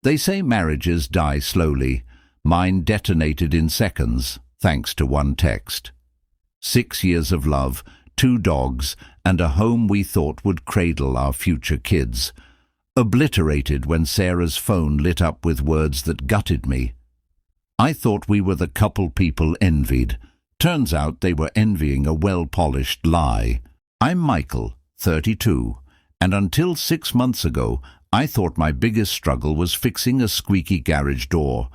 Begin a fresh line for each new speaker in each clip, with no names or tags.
They say marriages die slowly. Mine detonated in seconds, thanks to one text. 6 years of love, 2 dogs, and a home we thought would cradle our future kids. Obliterated when Sarah's phone lit up with words that gutted me. I thought we were the couple people envied. Turns out they were envying a well-polished lie. I'm Michael, 32, and until 6 months ago, I thought my biggest struggle was fixing a squeaky garage door.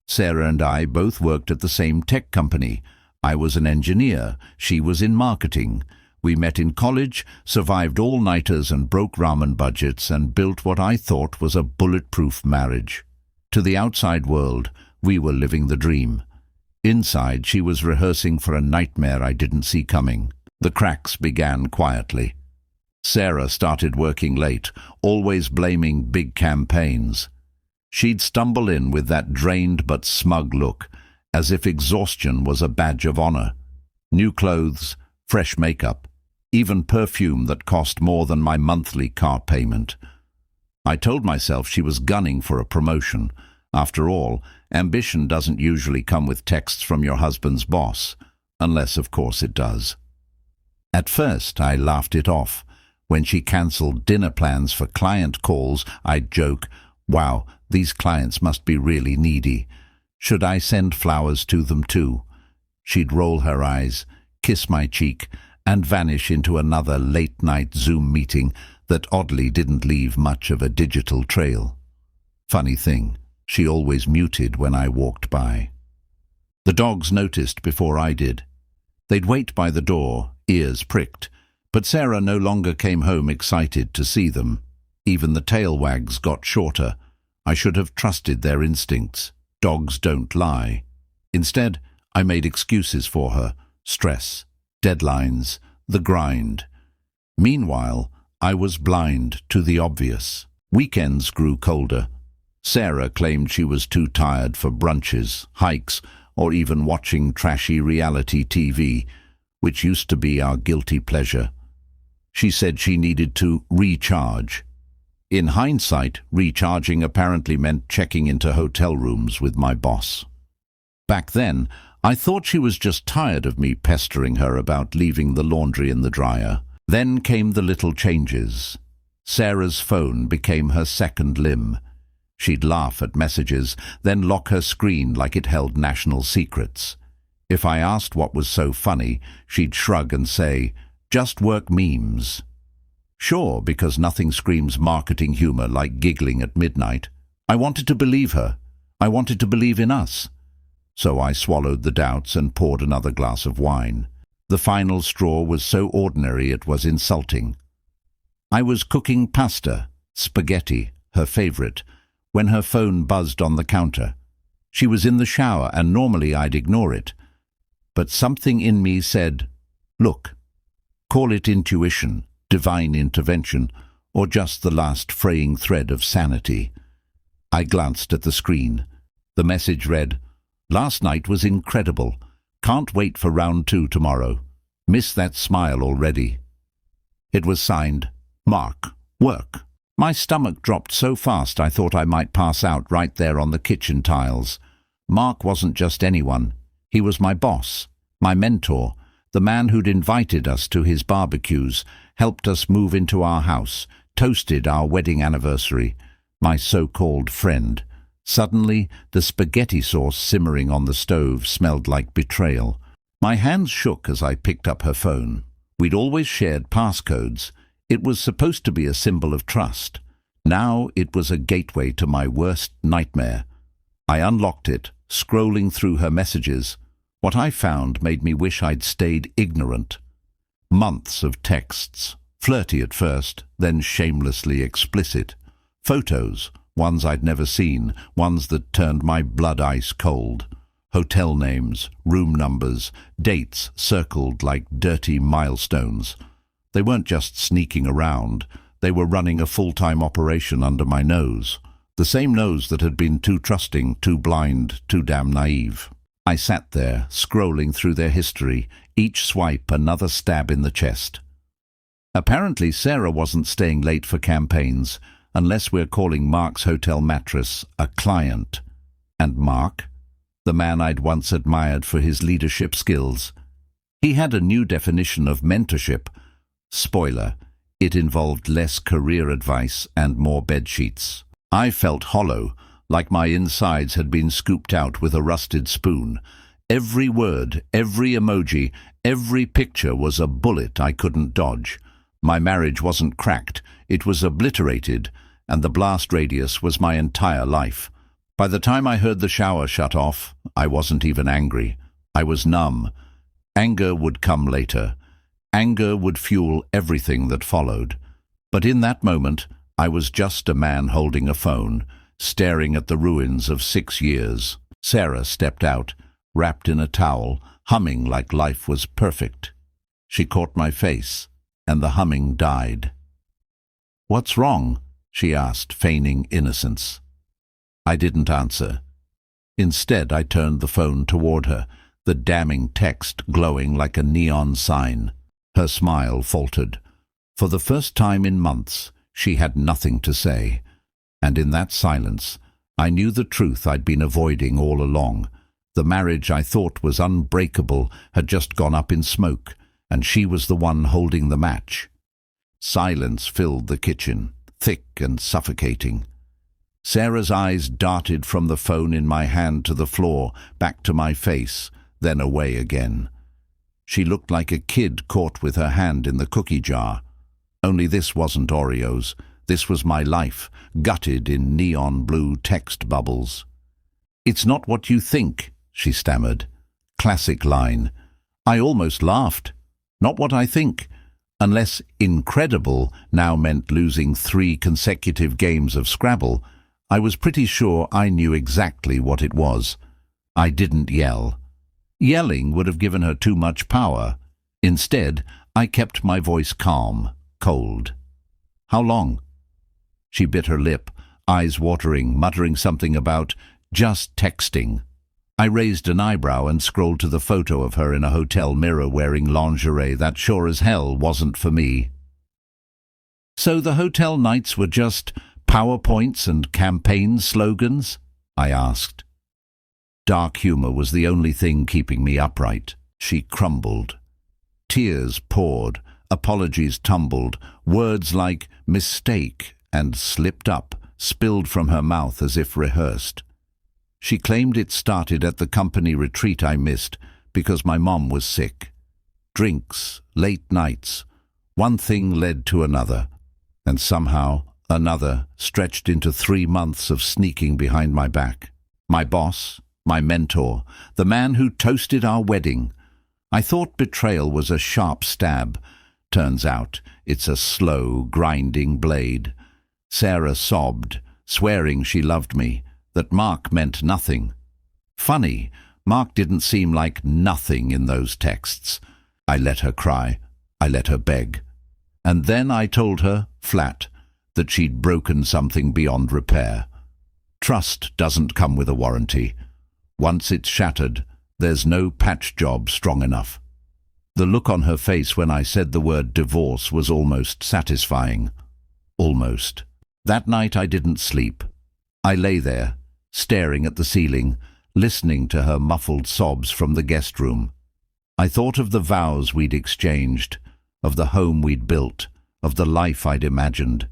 Sarah and I both worked at the same tech company. I was an engineer, she was in marketing. We met in college, survived all-nighters and broke ramen budgets, and built what I thought was a bulletproof marriage. To the outside world, we were living the dream. Inside, she was rehearsing for a nightmare I didn't see coming. The cracks began quietly. Sarah started working late, always blaming big campaigns. She'd stumble in with that drained but smug look, as if exhaustion was a badge of honor. New clothes, fresh makeup, even perfume that cost more than my monthly car payment. I told myself she was gunning for a promotion. After all, ambition doesn't usually come with texts from your husband's boss, unless of course it does. At first I laughed it off. When she cancelled dinner plans for client calls, I'd joke, "Wow, these clients must be really needy. Should I send flowers to them too?" She'd roll her eyes, kiss my cheek, and vanish into another late-night Zoom meeting that oddly didn't leave much of a digital trail. Funny thing, she always muted when I walked by. The dogs noticed before I did. They'd wait by the door, ears pricked, but Sarah no longer came home excited to see them. Even the tail wags got shorter. I should have trusted their instincts. Dogs don't lie. Instead, I made excuses for her. Stress, deadlines, the grind. Meanwhile, I was blind to the obvious. Weekends grew colder. Sarah claimed she was too tired for brunches, hikes, or even watching trashy reality TV, which used to be our guilty pleasure. She said she needed to recharge. In hindsight, recharging apparently meant checking into hotel rooms with my boss. Back then, I thought she was just tired of me pestering her about leaving the laundry in the dryer. Then came the little changes. Sarah's phone became her second limb. She'd laugh at messages, then lock her screen like it held national secrets. If I asked what was so funny, she'd shrug and say, "Just work memes." Sure, because nothing screams marketing humor like giggling at midnight. I wanted to believe her. I wanted to believe in us. So I swallowed the doubts and poured another glass of wine. The final straw was so ordinary it was insulting. I was cooking pasta, spaghetti, her favorite, when her phone buzzed on the counter. She was in the shower, and normally I'd ignore it. But something in me said, "Look." Call it intuition, divine intervention, or just the last fraying thread of sanity. I glanced at the screen. The message read, "Last night was incredible. Can't wait for round 2 tomorrow. Miss that smile already." It was signed, Mark, work. My stomach dropped so fast I thought I might pass out right there on the kitchen tiles. Mark wasn't just anyone. He was my boss, my mentor, the man who'd invited us to his barbecues, helped us move into our house, toasted our wedding anniversary, my so-called friend. Suddenly, the spaghetti sauce simmering on the stove smelled like betrayal. My hands shook as I picked up her phone. We'd always shared passcodes. It was supposed to be a symbol of trust. Now it was a gateway to my worst nightmare. I unlocked it, scrolling through her messages. What I found made me wish I'd stayed ignorant. Months of texts, flirty at first, then shamelessly explicit. Photos, ones I'd never seen, ones that turned my blood ice cold. Hotel names, room numbers, dates circled like dirty milestones. They weren't just sneaking around. They were running a full-time operation under my nose. The same nose that had been too trusting, too blind, too damn naive. I sat there, scrolling through their history, each swipe another stab in the chest. Apparently Sarah wasn't staying late for campaigns. unless we're calling Mark's hotel mattress a client. And Mark? The man I'd once admired for his leadership skills. He had a new definition of mentorship. Spoiler, it involved less career advice and more bedsheets. I felt hollow, like my insides had been scooped out with a rusted spoon. Every word, every emoji, every picture was a bullet I couldn't dodge. My marriage wasn't cracked, it was obliterated, and the blast radius was my entire life. By the time I heard the shower shut off, I wasn't even angry. I was numb. Anger would come later. Anger would fuel everything that followed. But in that moment, I was just a man holding a phone, staring at the ruins of 6 years. Sarah stepped out, wrapped in a towel, humming like life was perfect. She caught my face, and the humming died. "What's wrong?" she asked, feigning innocence. I didn't answer. Instead, I turned the phone toward her, the damning text glowing like a neon sign. Her smile faltered. For the first time in months, she had nothing to say. And in that silence, I knew the truth I'd been avoiding all along. The marriage I thought was unbreakable had just gone up in smoke, and she was the one holding the match. Silence filled the kitchen, thick and suffocating. Sarah's eyes darted from the phone in my hand to the floor, back to my face, then away again. She looked like a kid caught with her hand in the cookie jar. Only this wasn't Oreos. This was my life, gutted in neon blue text bubbles. "It's not what you think," she stammered. Classic line. I almost laughed. Not what I think. Unless incredible now meant losing 3 consecutive games of Scrabble, I was pretty sure I knew exactly what it was. I didn't yell. Yelling would have given her too much power. Instead, I kept my voice calm, cold. "How long?" She bit her lip, eyes watering, muttering something about just texting. I raised an eyebrow and scrolled to the photo of her in a hotel mirror wearing lingerie that sure as hell wasn't for me. "So the hotel nights were just PowerPoints and campaign slogans?" I asked. Dark humor was the only thing keeping me upright. She crumbled. Tears poured, apologies tumbled, words like mistake and slipped up, spilled from her mouth as if rehearsed. She claimed it started at the company retreat I missed because my mom was sick. Drinks, late nights, one thing led to another, and somehow another stretched into 3 months of sneaking behind my back. My boss, my mentor, the man who toasted our wedding. I thought betrayal was a sharp stab. Turns out it's a slow, grinding blade. Sarah sobbed, swearing she loved me, that Mark meant nothing. Funny, Mark didn't seem like nothing in those texts. I let her cry. I let her beg. And then I told her, flat, that she'd broken something beyond repair. Trust doesn't come with a warranty. Once it's shattered, there's no patch job strong enough. The look on her face when I said the word divorce was almost satisfying. Almost. That night I didn't sleep. I lay there, staring at the ceiling, listening to her muffled sobs from the guest room. I thought of the vows we'd exchanged, of the home we'd built, of the life I'd imagined.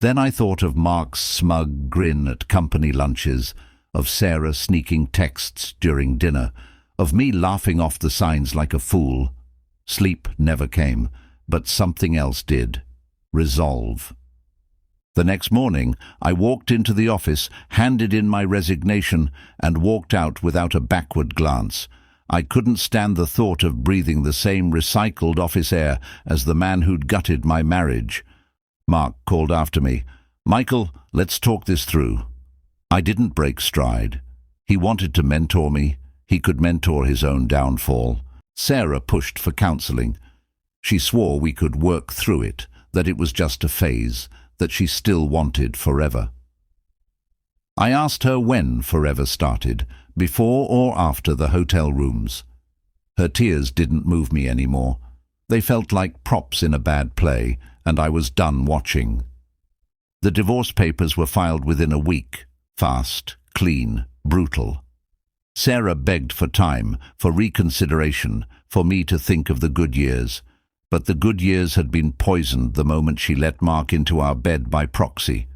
Then I thought of Mark's smug grin at company lunches, of Sarah sneaking texts during dinner, of me laughing off the signs like a fool. Sleep never came, but something else did. Resolve. The next morning, I walked into the office, handed in my resignation, and walked out without a backward glance. I couldn't stand the thought of breathing the same recycled office air as the man who'd gutted my marriage. Mark called after me, "Michael, let's talk this through." I didn't break stride. He wanted to mentor me. He could mentor his own downfall. Sarah pushed for counseling. She swore we could work through it, that it was just a phase, that she still wanted forever. I asked her when forever started, before or after the hotel rooms. Her tears didn't move me anymore. They felt like props in a bad play, and I was done watching. The divorce papers were filed within a week. Fast, clean, brutal. Sarah begged for time, for reconsideration, for me to think of the good years. But the good years had been poisoned the moment she let Mark into our bed by proxy.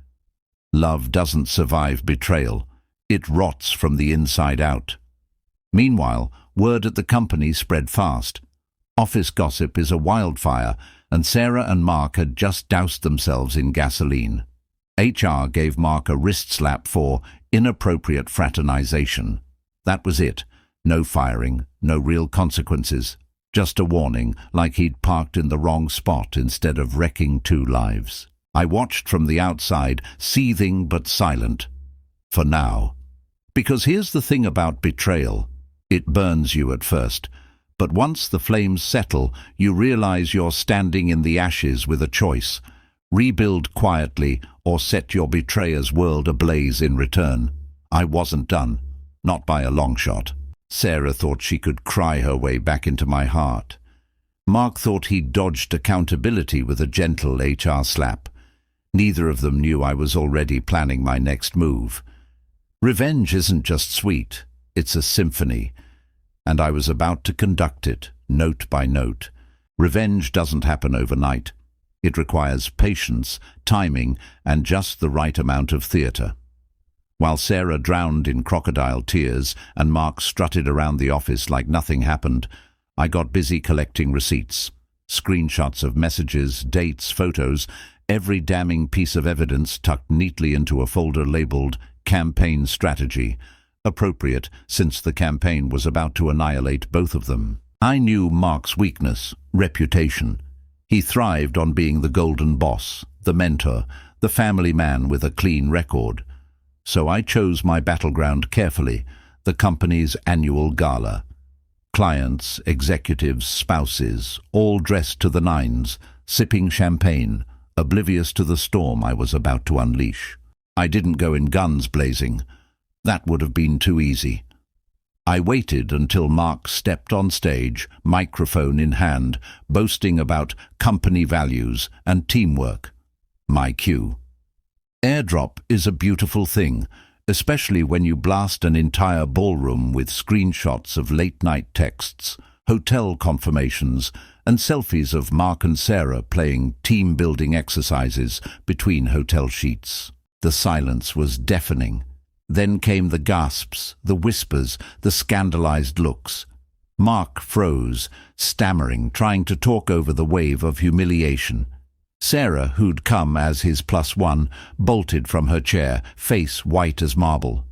Love doesn't survive betrayal. It rots from the inside out. Meanwhile, word at the company spread fast. Office gossip is a wildfire, and Sarah and Mark had just doused themselves in gasoline. HR gave Mark a wrist slap for inappropriate fraternization. That was it. No firing, no real consequences. Just a warning, like he'd parked in the wrong spot instead of wrecking 2 lives. I watched from the outside, seething but silent. For now. Because here's the thing about betrayal. It burns you at first. But once the flames settle, you realize you're standing in the ashes with a choice. Rebuild quietly or set your betrayer's world ablaze in return. I wasn't done. Not by a long shot. Sarah thought she could cry her way back into my heart. Mark thought he'd dodged accountability with a gentle HR slap. Neither of them knew I was already planning my next move. Revenge isn't just sweet, it's a symphony. And I was about to conduct it, note by note. Revenge doesn't happen overnight. It requires patience, timing, and just the right amount of theatre. While Sarah drowned in crocodile tears and Mark strutted around the office like nothing happened, I got busy collecting receipts. Screenshots of messages, dates, photos, every damning piece of evidence tucked neatly into a folder labeled Campaign Strategy, appropriate since the campaign was about to annihilate both of them. I knew Mark's weakness, reputation. He thrived on being the golden boss, the mentor, the family man with a clean record. So I chose my battleground carefully, the company's annual gala. Clients, executives, spouses, all dressed to the nines, sipping champagne, oblivious to the storm I was about to unleash. I didn't go in guns blazing. That would have been too easy. I waited until Mark stepped on stage, microphone in hand, boasting about company values and teamwork. My cue. Airdrop is a beautiful thing, especially when you blast an entire ballroom with screenshots of late-night texts, hotel confirmations, and selfies of Mark and Sarah playing team-building exercises between hotel sheets. The silence was deafening. Then came the gasps, the whispers, the scandalized looks. Mark froze, stammering, trying to talk over the wave of humiliation. Sarah, who'd come as his +1, bolted from her chair, face white as marble.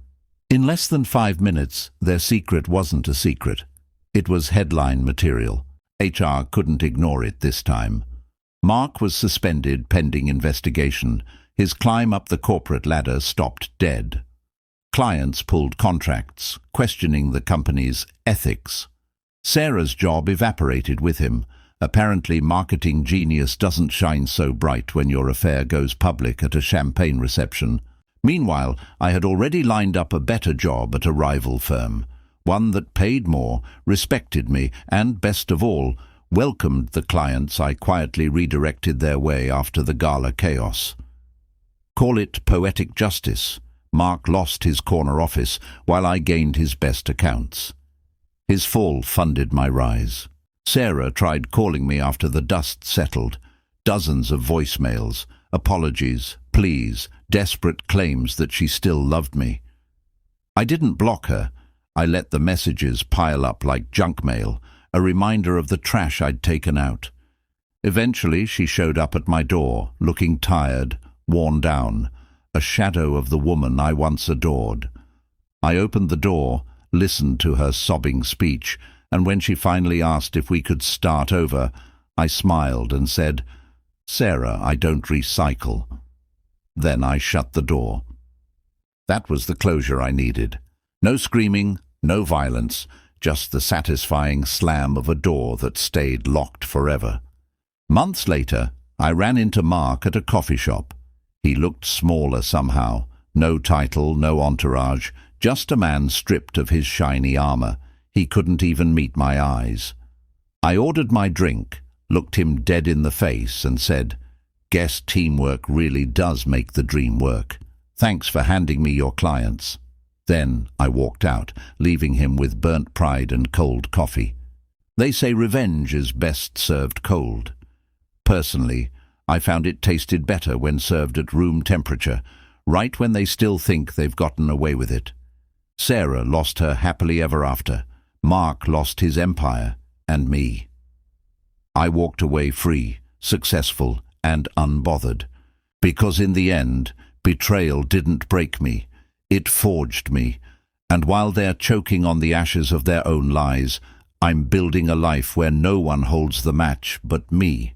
In less than 5 minutes, their secret wasn't a secret. It was headline material. HR couldn't ignore it this time. Mark was suspended pending investigation. His climb up the corporate ladder stopped dead. Clients pulled contracts, questioning the company's ethics. Sarah's job evaporated with him. Apparently, marketing genius doesn't shine so bright when your affair goes public at a champagne reception. Meanwhile, I had already lined up a better job at a rival firm, one that paid more, respected me, and, best of all, welcomed the clients I quietly redirected their way after the gala chaos. Call it poetic justice. Mark lost his corner office while I gained his best accounts. His fall funded my rise. Sarah tried calling me after the dust settled. Dozens of voicemails, apologies, pleas, desperate claims that she still loved me. I didn't block her. I let the messages pile up like junk mail, a reminder of the trash I'd taken out. Eventually she showed up at my door, looking tired, worn down, a shadow of the woman I once adored. I opened the door, listened to her sobbing speech, and when she finally asked if we could start over, I smiled and said, "Sarah, I don't recycle." Then I shut the door. That was the closure I needed. No screaming, no violence, just the satisfying slam of a door that stayed locked forever. Months later, I ran into Mark at a coffee shop. He looked smaller somehow. No title, no entourage, just a man stripped of his shiny armor. He couldn't even meet my eyes. I ordered my drink, looked him dead in the face and said, Guess teamwork really does make the dream work. Thanks for handing me your clients." Then I walked out, leaving him with burnt pride and cold coffee. They say revenge is best served cold. Personally, I found it tasted better when served at room temperature, right when they still think they've gotten away with it. Sarah lost her happily ever after. Mark lost his empire, and me. I walked away free, successful, and unbothered. Because in the end, betrayal didn't break me. It forged me. And while they're choking on the ashes of their own lies, I'm building a life where no one holds the match but me.